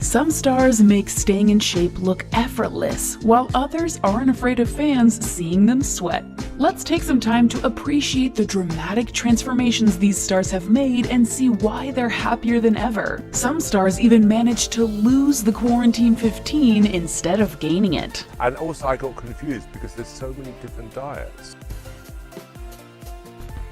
Some stars make staying in shape look effortless, while others aren't afraid of fans seeing them sweat. Let's take some time to appreciate the dramatic transformations these stars have made and see why they're happier than ever. Some stars even managed to lose the quarantine 15 instead of gaining it. And also I got confused because there's so many different diets.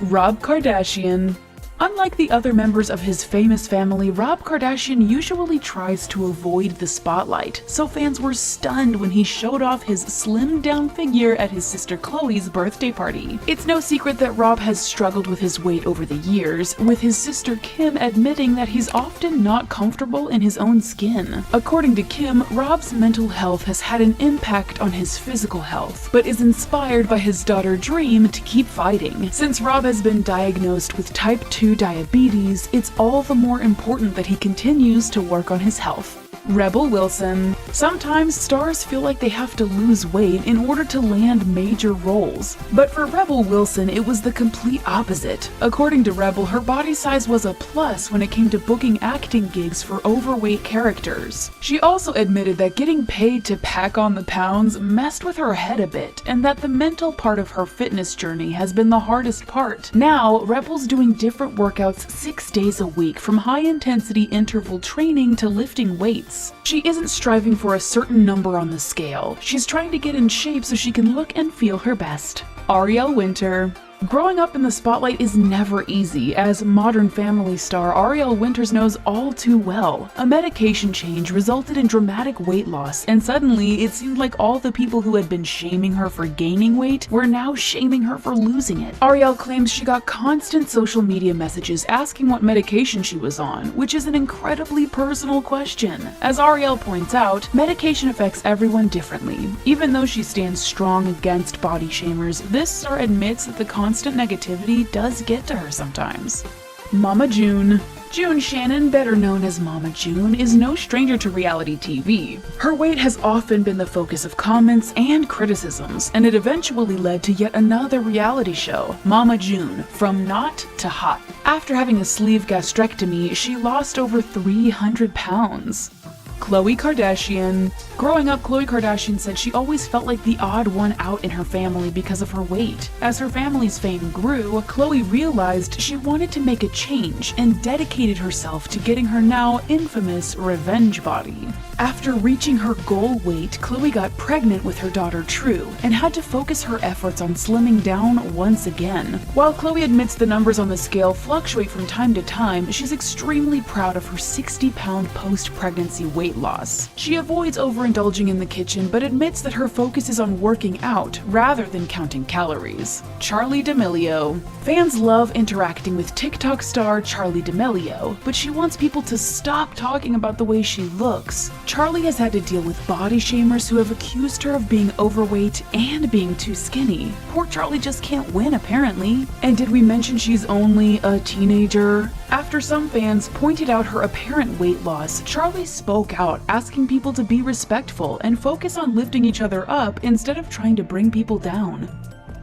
Rob Kardashian. Unlike the other members of his famous family, Rob Kardashian usually tries to avoid the spotlight, so fans were stunned when he showed off his slimmed-down figure at his sister Khloe's birthday party. It's no secret that Rob has struggled with his weight over the years, with his sister Kim admitting that he's often not comfortable in his own skin. According to Kim, Rob's mental health has had an impact on his physical health, but is inspired by his daughter Dream to keep fighting. Since Rob has been diagnosed with type 2 diabetes, it's all the more important that he continues to work on his health. Rebel Wilson. Sometimes stars feel like they have to lose weight in order to land major roles. But for Rebel Wilson, it was the complete opposite. According to Rebel, her body size was a plus when it came to booking acting gigs for overweight characters. She also admitted that getting paid to pack on the pounds messed with her head a bit, and that the mental part of her fitness journey has been the hardest part. Now, Rebel's doing different workouts 6 days a week, from high-intensity interval training to lifting weights. She isn't striving for a certain number on the scale. She's trying to get in shape so she can look and feel her best. Ariel Winter. Growing up in the spotlight is never easy, as Modern Family star Ariel Winters knows all too well. A medication change resulted in dramatic weight loss, and suddenly it seemed like all the people who had been shaming her for gaining weight were now shaming her for losing it. Ariel claims she got constant social media messages asking what medication she was on, which is an incredibly personal question. As Ariel points out, medication affects everyone differently. Even though she stands strong against body shamers, this star admits that the constant negativity does get to her sometimes. Mama June. June Shannon, better known as Mama June, is no stranger to reality TV. Her weight has often been the focus of comments and criticisms, and it eventually led to yet another reality show, Mama June, From Not to Hot. After having a sleeve gastrectomy, she lost over 300 pounds. Khloe Kardashian. Growing up, Khloe Kardashian said she always felt like the odd one out in her family because of her weight. As her family's fame grew, Khloe realized she wanted to make a change and dedicated herself to getting her now infamous revenge body. After reaching her goal weight, Khloe got pregnant with her daughter True and had to focus her efforts on slimming down once again. While Khloe admits the numbers on the scale fluctuate from time to time, she's extremely proud of her 60-pound post-pregnancy weight loss. She avoids overindulging in the kitchen, but admits that her focus is on working out rather than counting calories. Charli D'Amelio. Fans love interacting with TikTok star Charli D'Amelio, but she wants people to stop talking about the way she looks. Charli has had to deal with body shamers who have accused her of being overweight and being too skinny. Poor Charli just can't win, apparently. And did we mention she's only a teenager? After some fans pointed out her apparent weight loss, Charli spoke out, asking people to be respectful and focus on lifting each other up instead of trying to bring people down.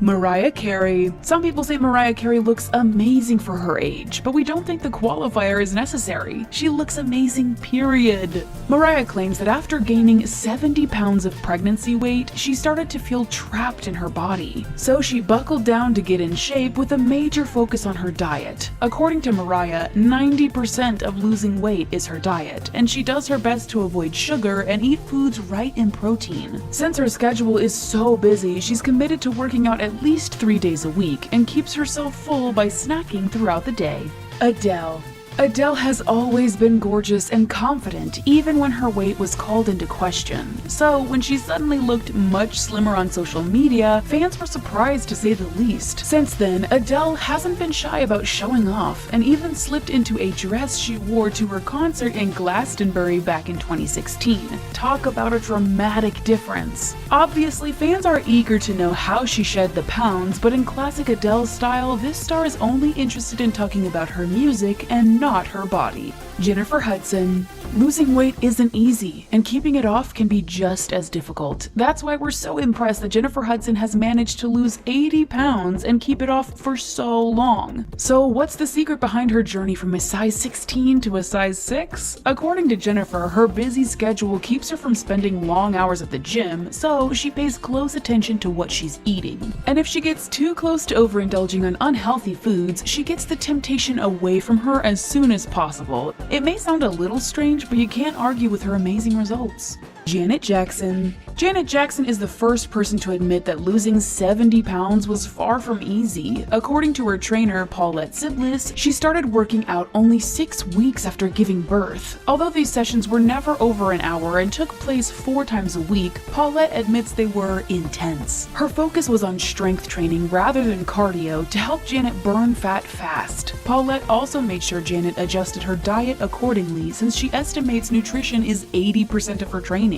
Mariah Carey. Some people say Mariah Carey looks amazing for her age, but we don't think the qualifier is necessary. She looks amazing, period. Mariah claims that after gaining 70 pounds of pregnancy weight, she started to feel trapped in her body. So she buckled down to get in shape with a major focus on her diet. According to Mariah, 90% of losing weight is her diet, and she does her best to avoid sugar and eat foods right in protein. Since her schedule is so busy, she's committed to working out at least 3 days a week and keeps herself full by snacking throughout the day. Adele. Adele has always been gorgeous and confident, even when her weight was called into question. So when she suddenly looked much slimmer on social media, fans were surprised to say the least. Since then, Adele hasn't been shy about showing off, and even slipped into a dress she wore to her concert in Glastonbury back in 2016. Talk about a dramatic difference. Obviously, fans are eager to know how she shed the pounds, but in classic Adele style, this star is only interested in talking about her music and not her body. Jennifer Hudson. Losing weight isn't easy, and keeping it off can be just as difficult. That's why we're so impressed that Jennifer Hudson has managed to lose 80 pounds and keep it off for so long. So what's the secret behind her journey from a size 16 to a size 6? According to Jennifer, her busy schedule keeps her from spending long hours at the gym, so she pays close attention to what she's eating. And if she gets too close to overindulging on unhealthy foods, she gets the temptation away from her as soon as possible. It may sound a little strange, but you can't argue with her amazing results. Janet Jackson. Janet Jackson is the first person to admit that losing 70 pounds was far from easy. According to her trainer, Paulette Siblis, she started working out only 6 weeks after giving birth. Although these sessions were never over an hour and took place 4 times a week, Paulette admits they were intense. Her focus was on strength training rather than cardio to help Janet burn fat fast. Paulette also made sure Janet adjusted her diet accordingly, since she estimates nutrition is 80% of her training.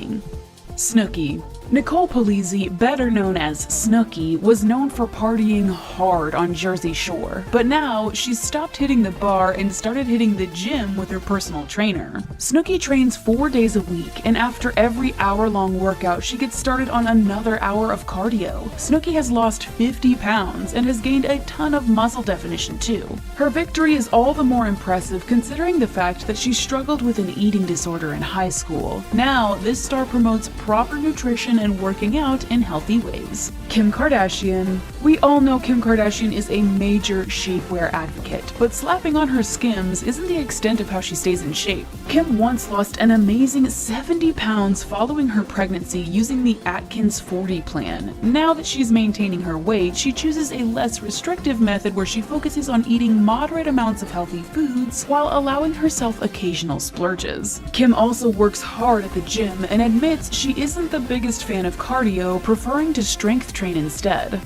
Snooki. Nicole Polizzi, better known as Snooki, was known for partying hard on Jersey Shore, but now she's stopped hitting the bar and started hitting the gym with her personal trainer. Snooki trains 4 days a week, and after every hour-long workout, she gets started on another hour of cardio. Snooki has lost 50 pounds and has gained a ton of muscle definition too. Her victory is all the more impressive considering the fact that she struggled with an eating disorder in high school. Now, this star promotes proper nutrition and working out in healthy ways. Kim Kardashian. We all know Kim Kardashian is a major shapewear advocate, but slapping on her Skims isn't the extent of how she stays in shape. Kim once lost an amazing 70 pounds following her pregnancy using the Atkins 40 plan. Now that she's maintaining her weight, she chooses a less restrictive method where she focuses on eating moderate amounts of healthy foods while allowing herself occasional splurges. Kim also works hard at the gym and admits she isn't the biggest fan of cardio, preferring to strength train instead.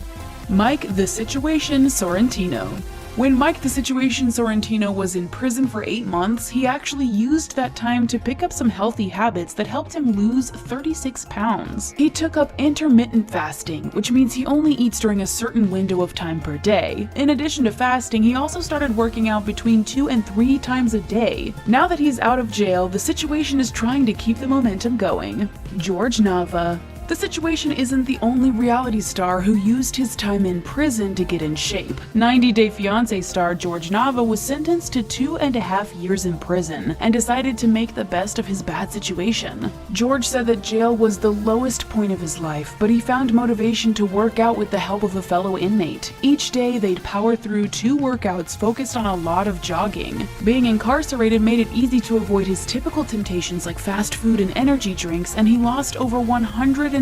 Mike the Situation Sorrentino. When Mike the Situation Sorrentino was in prison for 8 months, he actually used that time to pick up some healthy habits that helped him lose 36 pounds. He took up intermittent fasting, which means he only eats during a certain window of time per day. In addition to fasting, he also started working out between 2 and 3 times a day. Now that he's out of jail, the Situation is trying to keep the momentum going. George Nava. The Situation isn't the only reality star who used his time in prison to get in shape. 90 Day Fiancé star George Nava was sentenced to 2.5 years in prison and decided to make the best of his bad situation. George said that jail was the lowest point of his life, but he found motivation to work out with the help of a fellow inmate. Each day they'd power through 2 workouts focused on a lot of jogging. Being incarcerated made it easy to avoid his typical temptations like fast food and energy drinks, and he lost over 125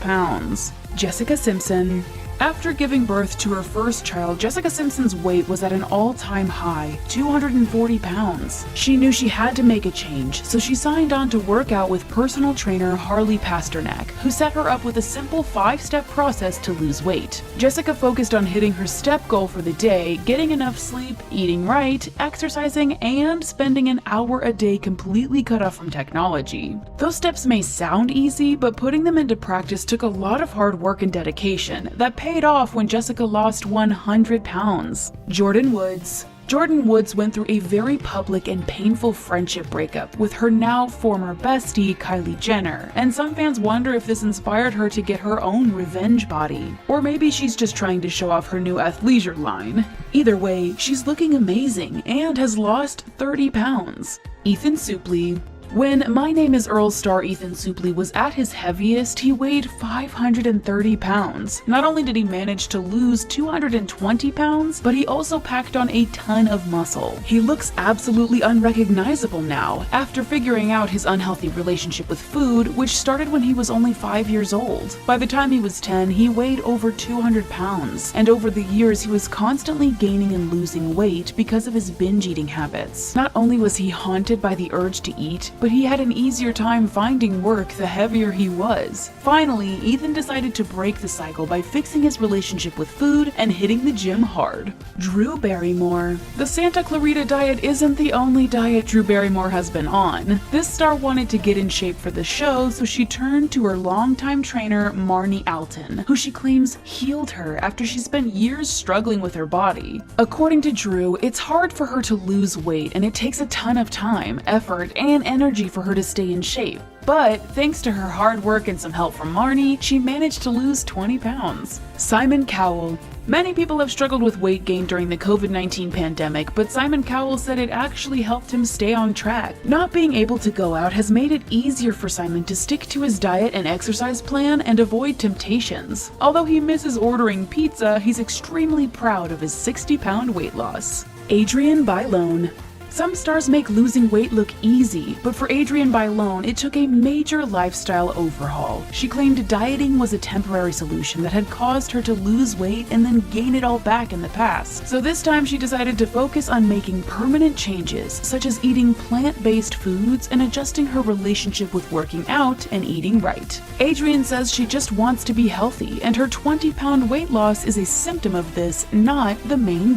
pounds. Jessica Simpson. After giving birth to her first child, Jessica Simpson's weight was at an all-time high, 240 pounds. She knew she had to make a change, so she signed on to work out with personal trainer Harley Pasternak, who set her up with a simple 5-step process to lose weight. Jessica focused on hitting her step goal for the day, getting enough sleep, eating right, exercising, and spending an hour a day completely cut off from technology. Those steps may sound easy, but putting them into practice took a lot of hard work and dedication that paid off when Jessica lost 100 pounds. Jordan Woods. Jordan Woods went through a very public and painful friendship breakup with her now former bestie, Kylie Jenner, and some fans wonder if this inspired her to get her own revenge body. Or maybe she's just trying to show off her new athleisure line. Either way, she's looking amazing and has lost 30 pounds. Ethan Suplee. When My Name is Earl star Ethan Suplee was at his heaviest, he weighed 530 pounds. Not only did he manage to lose 220 pounds, but he also packed on a ton of muscle. He looks absolutely unrecognizable now, after figuring out his unhealthy relationship with food, which started when he was only 5 years old. By the time he was 10, he weighed over 200 pounds, and over the years he was constantly gaining and losing weight because of his binge eating habits. Not only was he haunted by the urge to eat, but he had an easier time finding work the heavier he was. Finally, Ethan decided to break the cycle by fixing his relationship with food and hitting the gym hard. Drew Barrymore. The Santa Clarita Diet isn't the only diet Drew Barrymore has been on. This star wanted to get in shape for the show, so she turned to her longtime trainer, Marnie Alton, who she claims healed her after she spent years struggling with her body. According to Drew, it's hard for her to lose weight, and it takes a ton of time, effort, and energy for her to stay in shape. But thanks to her hard work and some help from Marnie, she managed to lose 20 pounds. Simon Cowell. Many people have struggled with weight gain during the COVID-19 pandemic, but Simon Cowell said it actually helped him stay on track. Not being able to go out has made it easier for Simon to stick to his diet and exercise plan and avoid temptations. Although he misses ordering pizza, he's extremely proud of his 60-pound weight loss. Adrienne Bailon. Some stars make losing weight look easy, but for Adrienne Bailon, it took a major lifestyle overhaul. She claimed dieting was a temporary solution that had caused her to lose weight and then gain it all back in the past. So this time she decided to focus on making permanent changes, such as eating plant-based foods and adjusting her relationship with working out and eating right. Adrienne says she just wants to be healthy, and her 20-pound weight loss is a symptom of this, not the main